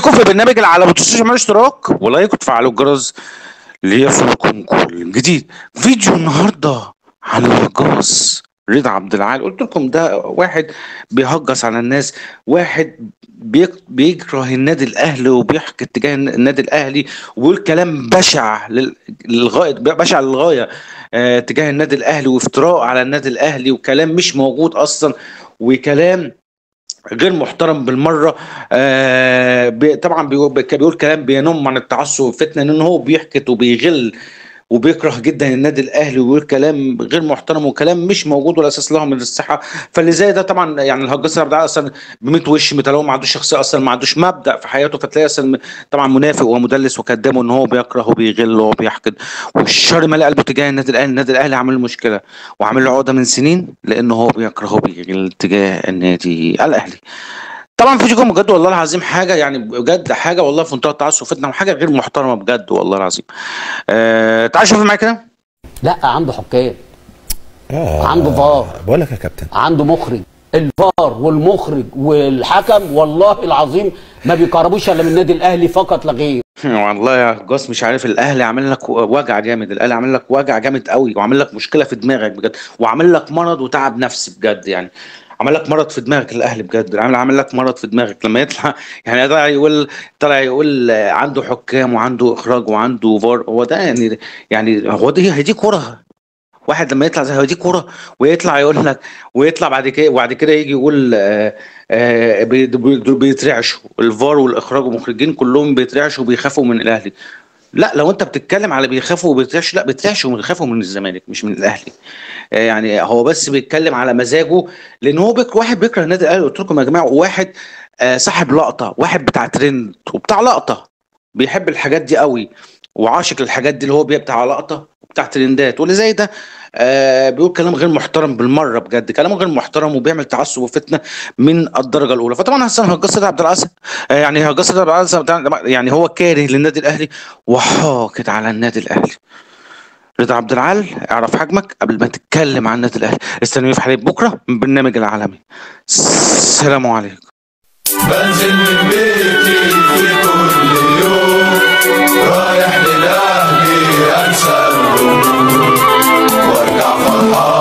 اشتركوا في برنامج العالم، ما تنسوش تعملوا اشتراك ولايك وتفعلوا الجرس ليصلكم كل جديد. فيديو النهارده عن الهجاص رضا عبد العال. قلت لكم ده واحد بيهجص على الناس، واحد بيكره النادي الاهلي وبيحكي اتجاه النادي الاهلي وبيقول كلام بشع للغايه، بشع للغايه اتجاه النادي الاهلي وافتراء على النادي الاهلي وكلام مش موجود اصلا وكلام غير محترم بالمره. طبعا بيقول كلام بينم عن التعصب والفتنه، لان هو بيحكت وبيغل وبيكره جدا النادي الاهلي ويقول كلام غير محترم وكلام مش موجود ولا اساس له من الصحه. فاللي زي ده طبعا يعني الهجاص ده اصلا ب 100 وش متلون، ما عندوش شخصيه اصلا، ما عندوش مبدا في حياته، فتلاقي اصلا طبعا منافق ومدلس وكذاب، ان هو بيكره وبيغل وبيحقد والشر مالي قلبه تجاه النادي الاهلي. النادي الاهلي عامل له مشكله وعامل له عقده من سنين لانه هو بيكره وبيغل تجاه النادي الاهلي. طبعا فيديوكم بجد والله العظيم حاجه، يعني بجد حاجه والله في منتهى التعصب وفتنه وحاجه غير محترمه بجد والله العظيم. تعال شوف معايا كده. لا عنده حكام، عنده فار، بقول لك يا كابتن عنده مخرج. الفار والمخرج والحكم والله العظيم ما بيقربوش الا من النادي الاهلي فقط لا غير. والله يا جاس مش عارف، الاهلي عامل لك وجع جامد، الاهلي عامل لك وجع جامد قوي وعامل لك مشكله في دماغك بجد، وعامل لك مرض وتعب نفسي بجد، يعني عمل لك مرض في دماغك الاهلي بجد، عامل لك مرض في دماغك لما يطلع يعني طلع يقول عنده حكام وعنده اخراج وعنده فار. هو ده يعني هو دي كوره؟ واحد لما يطلع زي دي كوره ويطلع يقول لك، ويطلع بعد كده يجي يقول بيترعشوا الفار والاخراج والمخرجين كلهم بيترعشوا وبيخافوا من الاهلي. لا، لو انت بتتكلم على بيخافوا وبيترعشوا، لا بيترعشوا وبيخافوا من الزمالك مش من الاهلي. يعني هو بس بيتكلم على مزاجه، لان هو واحد بيكره النادي الاهلي. قلت لكم يا جماعه، واحد صاحب لقطه، واحد بتاع ترند وبتاع لقطه، بيحب الحاجات دي قوي وعاشق للحاجات دي اللي هو بتاع لقطه وبتاع ترندات، واللي زي ده بيقول كلام غير محترم بالمره بجد، كلام غير محترم وبيعمل تعصب وفتنه من الدرجه الاولى. فطبعا حسن هجاص عبد العزيز، يعني هجاص عبد العزيز يعني هو كاره للنادي الاهلي وحاقد على النادي الاهلي. رضا عبد العال، اعرف حجمك قبل ما تتكلم عن النادي الاهلي. استنوني في حلقه بكره من برنامج العالمي. السلام عليكم. بنزل من بيتي في كل يوم رايح للأهلي أنسى الهموم وارجع فرحان.